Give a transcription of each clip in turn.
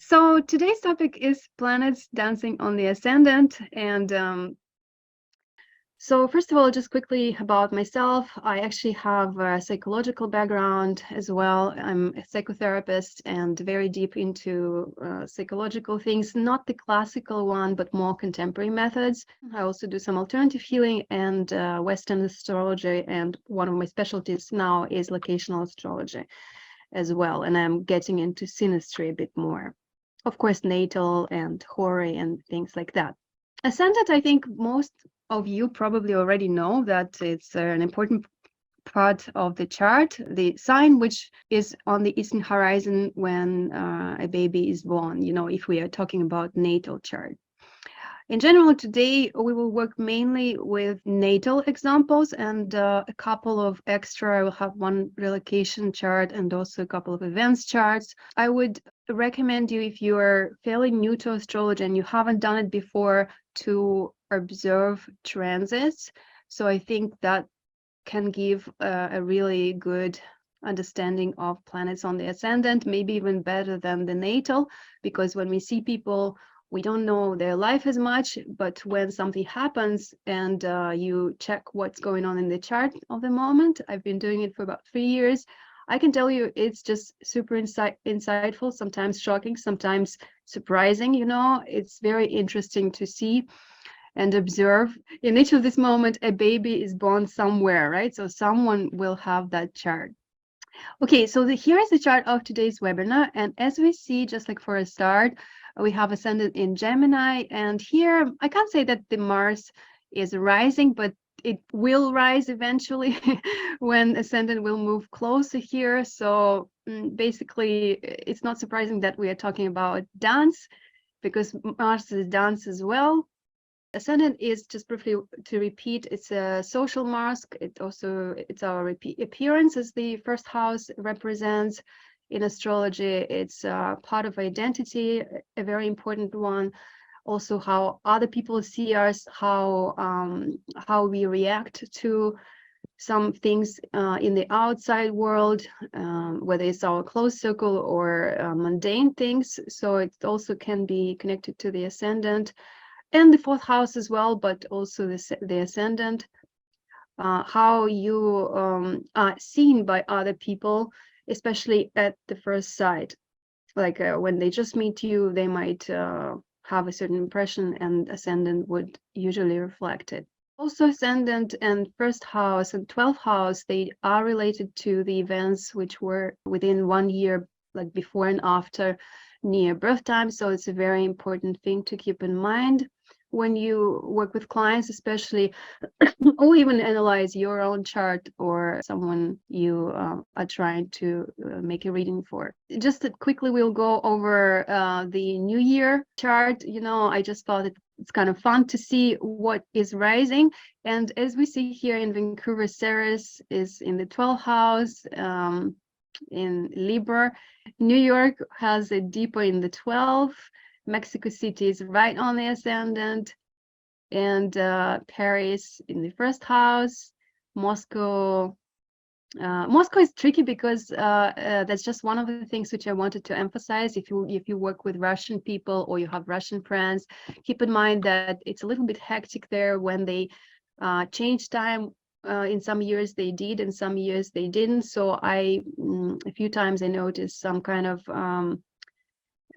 So today's topic is planets dancing on the ascendant. And so first of all, just quickly about myself. I actually have a psychological background as well. I'm a psychotherapist and very deep into psychological things, not the classical one, but more contemporary methods. I also do some alternative healing and Western astrology. And one of my specialties now is locational astrology as well. And I'm getting into synastry a bit more. Of course, natal and Hori and things like that. Ascendant, I think most of you probably already know that it's an important part of the chart, the sign which is on the eastern horizon when a baby is born, if we are talking about natal chart. In general, today we will work mainly with natal examples and a couple of extra. I will have one relocation chart and also a couple of events charts. I would recommend you, if you are fairly new to astrology and you haven't done it before, to observe transits. So I think that can give a really good understanding of planets on the ascendant, maybe even better than the natal, because when we see people, we don't know their life as much, but when something happens and you check what's going on in the chart of the moment, I've been doing it for about 3 years, I can tell you it's just super insightful, sometimes shocking, sometimes surprising, it's very interesting to see and observe. In each of this moment, a baby is born somewhere, right? So someone will have that chart. Okay, so here is the chart of today's webinar. And as we see, just like for a start, we have Ascendant in Gemini. And here, I can't say that the Mars is rising, but it will rise eventually when Ascendant will move closer here. So basically, it's not surprising that we are talking about dance, because Mars is dance as well. Ascendant is, just briefly to repeat, it's a social mask. It's our appearance, as the first house represents in astrology. It's part of identity, a very important one. Also, how other people see us, how we react to some things in the outside world, whether it's our close circle or mundane things. So it also can be connected to the ascendant and the fourth house as well, but also the ascendant, how you are seen by other people, especially at the first sight. Like when they just meet you, they might have a certain impression, and ascendant would usually reflect it. Also, ascendant and first house and 12th house, they are related to the events which were within 1 year, like before and after near birth time. So it's a very important thing to keep in mind when you work with clients, especially, or even analyze your own chart or someone you are trying to make a reading for. Just quickly, we'll go over the New Year chart. I just thought it's kind of fun to see what is rising. And as we see here in Vancouver, Ceres is in the 12th house, in Libra. New York has a deeper in the 12th. Mexico City is right on the ascendant, and Paris in the first house. Moscow is tricky because that's just one of the things which I wanted to emphasize. If you work with Russian people or you have Russian friends, keep in mind that it's a little bit hectic there when they change time. In some years they did, in some years they didn't. So a few times I noticed some kind of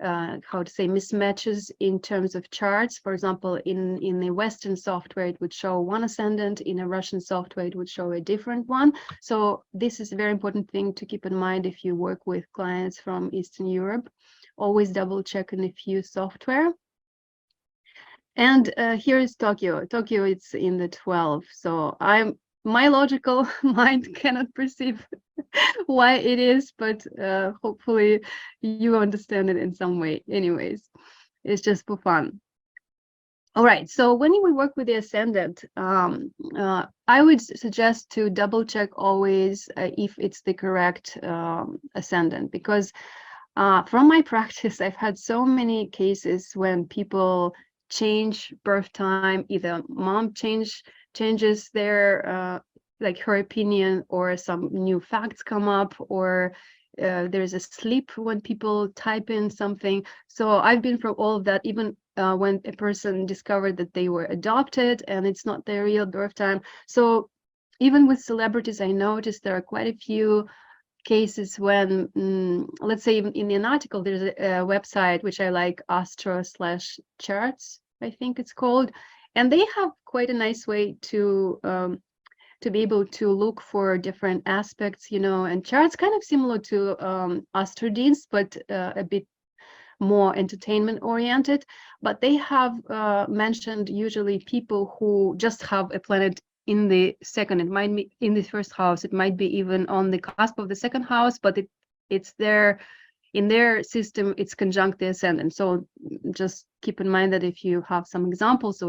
mismatches in terms of charts. For example, in the Western software, it would show one ascendant. In a Russian software, it would show a different one. So this is a very important thing to keep in mind if you work with clients from Eastern Europe. Always double check in a few software. And here is Tokyo. Tokyo, it's in the 12th. So my logical mind cannot perceive why it is, but hopefully you understand it in some way. Anyways, it's just for fun. All right, so when we work with the ascendant, I would suggest to double check always if it's the correct ascendant, because from my practice, I've had so many cases when people change birth time, either mom changes their like her opinion, or some new facts come up, or there is a sleep when people type in something. So I've been through all of that, even when a person discovered that they were adopted and it's not their real birth time. So even with celebrities, I noticed there are quite a few cases when, let's say, even in an article, there's a website which I like, astro/charts, I think it's called, and they have quite a nice way to be able to look for different aspects, and charts kind of similar to AstroDeans, but a bit more entertainment oriented. But they have mentioned usually people who just have a planet in the second. It might be in the first house, it might be even on the cusp of the second house, but it's there in their system, it's conjunct the ascendant. So just keep in mind that if you have some examples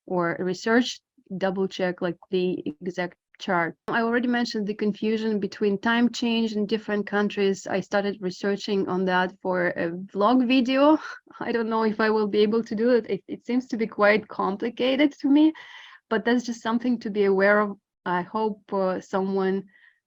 or research, double check like the exact chart. I already mentioned the confusion between time change in different countries. I started researching on that for a vlog video. I don't know if I will be able to do it. It seems to be quite complicated to me, but that's just something to be aware of. I hope someone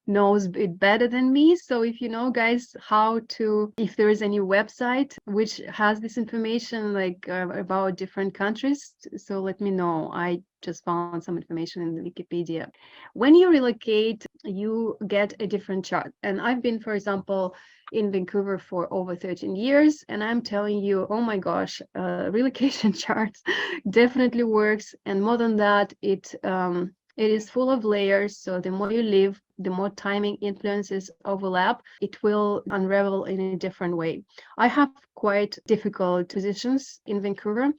knows it better than me. So if you know, guys, if there is any website which has this information, like about different countries, so let me know. I just found some information in the Wikipedia. When you relocate, you get a different chart. And I've been, for example, in Vancouver for over 13 years, and I'm telling you, oh my gosh, relocation charts definitely works. And more than that, it is full of layers. So the more you live, the more timing influences overlap, it will unravel in a different way. I have quite difficult positions in Vancouver.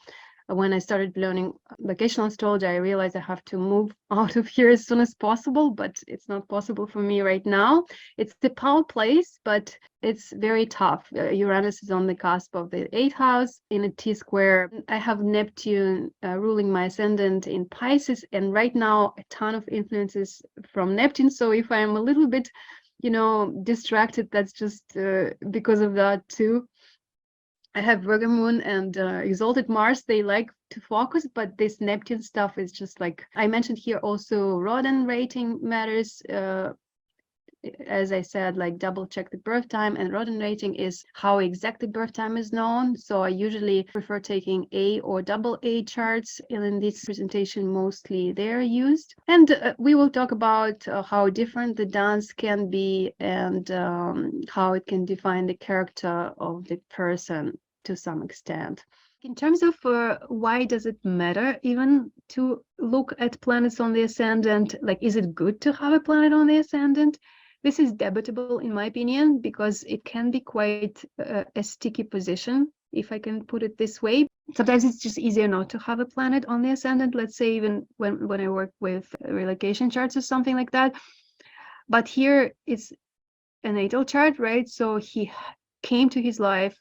When I started learning locational astrology, I realized I have to move out of here as soon as possible, but it's not possible for me right now. It's the power place, but it's very tough. Uranus is on the cusp of the 8th house in a T-square. I have Neptune ruling my ascendant in Pisces, and right now a ton of influences from Neptune. So if I'm a little bit, distracted, that's just because of that too. I have Virgo moon and exalted Mars. They like to focus, but this Neptune stuff is just like I mentioned here. Also, Rodin rating matters. As I said, like double check the birth time, and Rodin rating is how exact the birth time is known. So I usually prefer taking A or double A charts, and in this presentation, mostly they're used. And we will talk about how different the dance can be and how it can define the character of the person to some extent. In terms of why does it matter even to look at planets on the ascendant, like is it good to have a planet on the ascendant? This is debatable in my opinion, because it can be quite a sticky position, if I can put it this way. Sometimes it's just easier not to have a planet on the ascendant, let's say even when I work with relocation charts or something like that. But here it's a natal chart, right? So he came to this life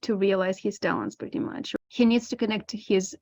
to realize his talents pretty much. He needs to connect to his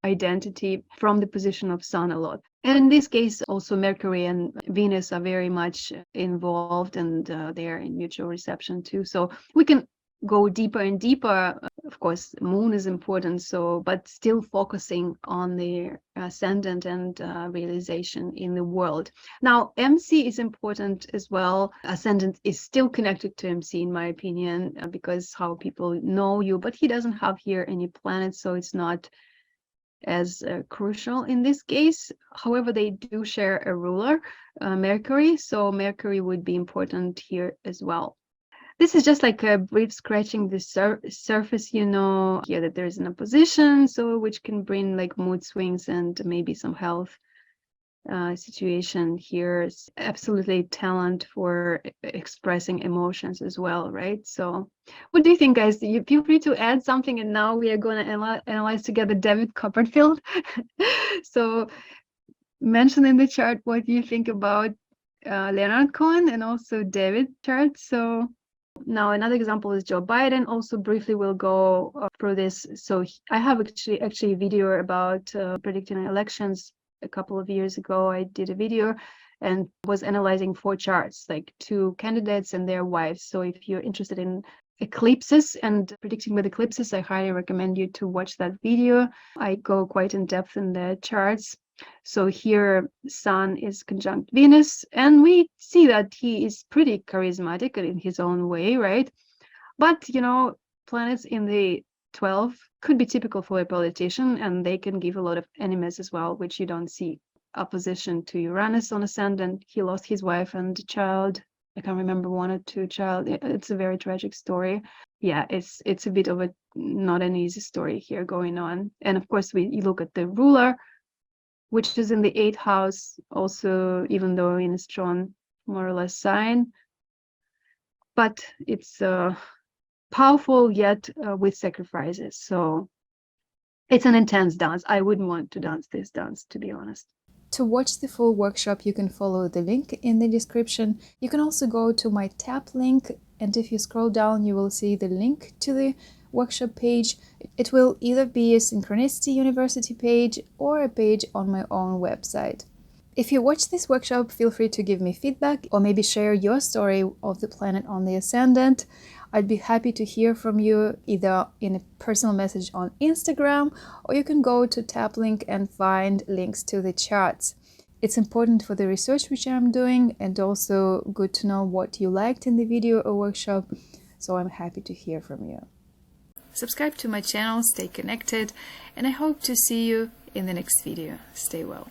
identity from the position of sun a lot. And in this case, also Mercury and Venus are very much involved, and they're in mutual reception too. So we can go deeper and deeper. Of course, moon is important, but still focusing on the ascendant and realization in the world. Now, MC is important as well. Ascendant is still connected to MC, in my opinion, because how people know you, but he doesn't have here any planets, so it's not as crucial in this case. However, they do share a ruler, Mercury, so Mercury would be important here as well. This is just like a brief scratching the surface, here that there's an opposition, so which can bring like mood swings and maybe some health situation here. Is absolutely talent for expressing emotions as well, right? So what do you think, guys? You feel free to add something, and now we are going to analyze together David Copperfield. So mention in the chart what you think about Leonard Cohen and also David chart. So now another example is Joe Biden. Also briefly we'll go through this. So I have actually a video about predicting elections. A couple of years ago I did a video and was analyzing 4 charts, like 2 candidates and their wives. So if you're interested in eclipses and predicting with eclipses, I highly recommend you to watch that video. I go quite in depth in the charts. So here Sun is conjunct Venus, and we see that he is pretty charismatic in his own way, right? But, you know, planets in the 12 could be typical for a politician, and they can give a lot of enemies as well, which you don't see. Opposition to Uranus on Ascendant. He lost his wife and child. I can't remember, one or two child. It's a very tragic story. Yeah, it's a bit of a not an easy story here going on. And of course, you look at the ruler, which is in the 8th house, also, even though in a strong, more or less sign. But it's powerful, yet with sacrifices. So it's an intense dance. I wouldn't want to dance this dance, to be honest. To watch the full workshop, you can follow the link in the description. You can also go to my tab link, and if you scroll down, you will see the link to the workshop page. It will either be a Synchronicity University page or a page on my own website. If you watch this workshop, feel free to give me feedback or maybe share your story of the planet on the Ascendant. I'd be happy to hear from you either in a personal message on Instagram, or you can go to TapLink and find links to the charts. It's important for the research which I'm doing, and also good to know what you liked in the video or workshop, so I'm happy to hear from you. Subscribe to my channel, stay connected, and I hope to see you in the next video. Stay well.